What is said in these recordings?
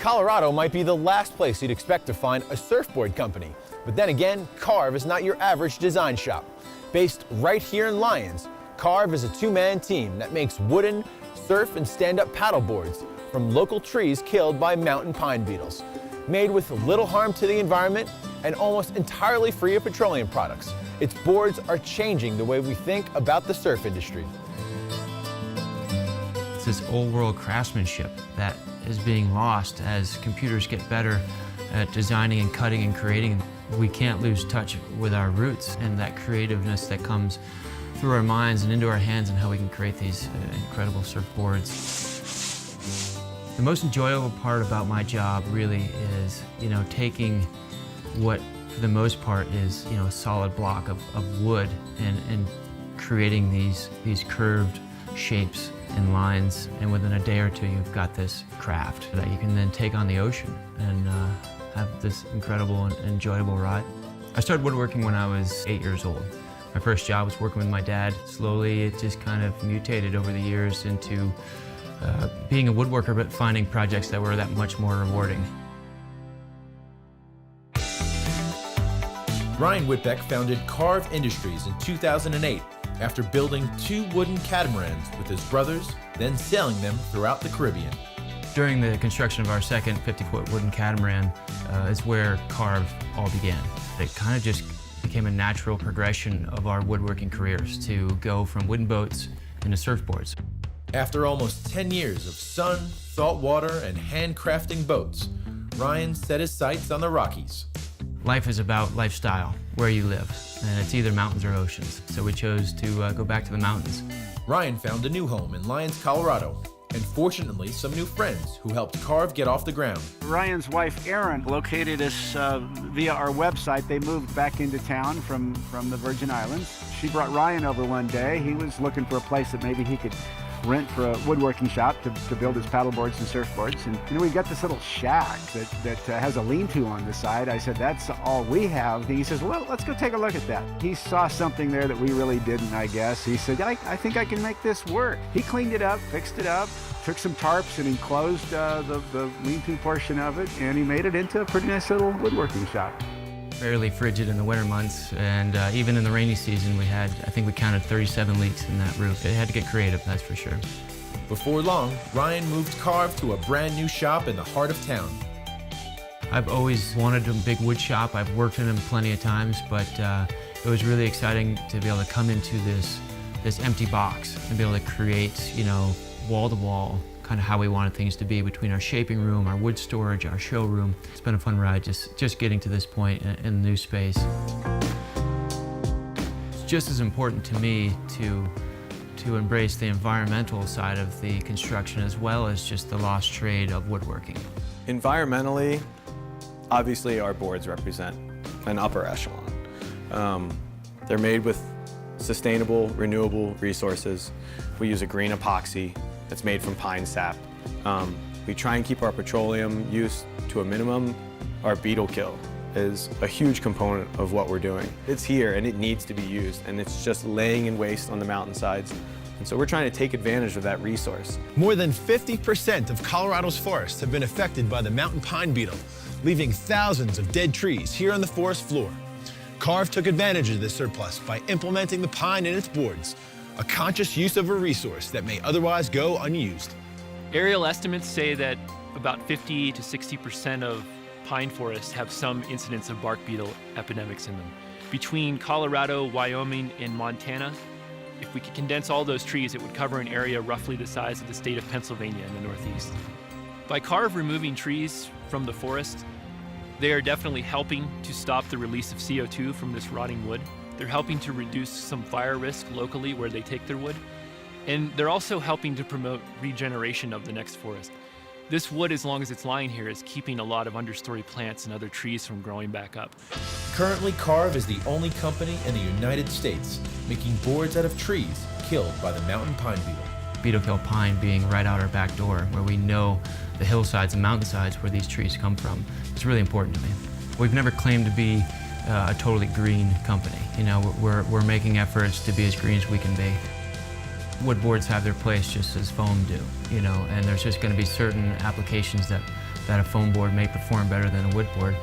Colorado might be the last place you'd expect to find a surfboard company, but then again, Carve is not your average design shop. Based right here in Lyons, Carve is a two-man team that makes wooden, surf and stand-up paddle boards from local trees killed by mountain pine beetles. Made with little harm to the environment and almost entirely free of petroleum products, its boards are changing the way we think about the surf industry. It's this old-world craftsmanship that is being lost as computers get better at designing and cutting and creating. We can't lose touch with our roots and that creativeness that comes through our minds and into our hands and how we can create these incredible surfboards. The most enjoyable part about my job really is, taking what for the most part is, a solid block of wood and creating these curved shapes and lines, and within a day or two you've got this craft that you can then take on the ocean and have this incredible and enjoyable ride. I started woodworking when I was 8 years old. My first job was working with my dad. Slowly it just kind of mutated over the years into being a woodworker, but finding projects that were that much more rewarding. Ryan Whitbeck founded Carve Industries in 2008 after building 2 wooden catamarans with his brothers, then sailing them throughout the Caribbean. During the construction of our second 50-foot wooden catamaran is where Carve all began. It kind of just became a natural progression of our woodworking careers to go from wooden boats into surfboards. After almost 10 years of sun, salt water, and handcrafting boats, Ryan set his sights on the Rockies. Life is about lifestyle, where you live, and it's either mountains or oceans. So we chose to go back to the mountains. Ryan found a new home in Lyons, Colorado, and fortunately some new friends who helped Carve get off the ground. Ryan's wife Erin located us via our website. They moved back into town from the Virgin Islands. She brought Ryan over one day. He was looking for a place that maybe he could rent for a woodworking shop to build his paddleboards and surfboards. And we got this little shack that has a lean-to on the side. I said, that's all we have. And he says, well, let's go take a look at that. He saw something there that we really didn't, I guess. He said, I think I can make this work. He cleaned it up, fixed it up, took some tarps and enclosed the lean-to portion of it, and he made it into a pretty nice little woodworking shop. Fairly frigid in the winter months, and even in the rainy season we had, I think we counted 37 leaks in that roof. It had to get creative, that's for sure. Before long, Ryan moved Carve to a brand new shop in the heart of town. I've always wanted a big wood shop. I've worked in them plenty of times, but it was really exciting to be able to come into this empty box and be able to create, wall-to-wall, kind of how we wanted things to be between our shaping room, our wood storage, our showroom. It's been a fun ride just getting to this point in the new space. It's just as important to me to embrace the environmental side of the construction as well as just the lost trade of woodworking. Environmentally, obviously our boards represent an upper echelon. They're made with sustainable, renewable resources. We use a green epoxy that's made from pine sap. We try and keep our petroleum use to a minimum. Our beetle kill is a huge component of what we're doing. It's here and it needs to be used, and it's just laying in waste on the mountainsides. And so we're trying to take advantage of that resource. More than 50% of Colorado's forests have been affected by the mountain pine beetle, leaving thousands of dead trees here on the forest floor. Carve took advantage of this surplus by implementing the pine in its boards, a conscious use of a resource that may otherwise go unused. Aerial estimates say that about 50 to 60% of pine forests have some incidence of bark beetle epidemics in them. Between Colorado, Wyoming, and Montana, if we could condense all those trees, it would cover an area roughly the size of the state of Pennsylvania in the Northeast. By Carve removing trees from the forest, they are definitely helping to stop the release of CO2 from this rotting wood. They're helping to reduce some fire risk locally where they take their wood. And they're also helping to promote regeneration of the next forest. This wood, as long as it's lying here, is keeping a lot of understory plants and other trees from growing back up. Currently, Carve is the only company in the United States making boards out of trees killed by the mountain pine beetle. Beetle kill pine being right out our back door, where we know the hillsides and mountainsides where these trees come from. It's really important to me. We've never claimed to be a totally green company. We're making efforts to be as green as we can be. Wood boards have their place just as foam do, and there's just going to be certain applications that that a foam board may perform better than a wood board.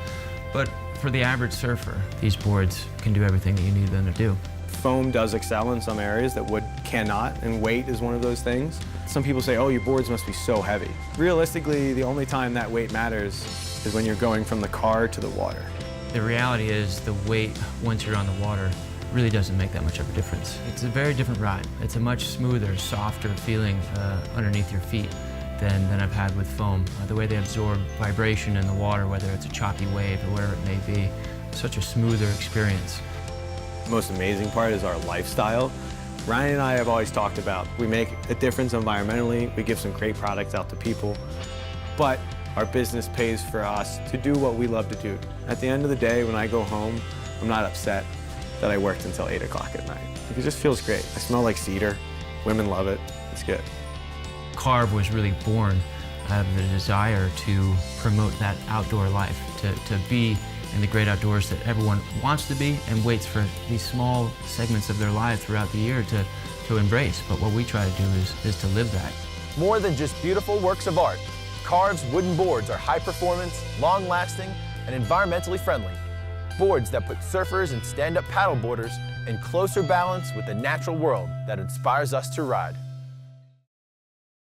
But for the average surfer, these boards can do everything that you need them to do. Foam does excel in some areas that wood cannot, and weight is one of those things. Some people say, oh, your boards must be so heavy. Realistically, the only time that weight matters is when you're going from the car to the water. The reality is the weight, once you're on the water, really doesn't make that much of a difference. It's a very different ride. It's a much smoother, softer feeling underneath your feet than I've had with foam. The way they absorb vibration in the water, whether it's a choppy wave or whatever it may be, such a smoother experience. The most amazing part is our lifestyle. Ryan and I have always talked about, we make a difference environmentally, we give some great products out to people, but our business pays for us to do what we love to do. At the end of the day, when I go home, I'm not upset that I worked until 8 o'clock at night. It just feels great. I smell like cedar. Women love it. It's good. Carve was really born out of the desire to promote that outdoor life, to be in the great outdoors that everyone wants to be and waits for these small segments of their life throughout the year to embrace. But what we try to do is to live that. More than just beautiful works of art, Carve's wooden boards are high performance, long lasting, and environmentally friendly. Boards that put surfers and stand-up paddleboarders in closer balance with the natural world that inspires us to ride.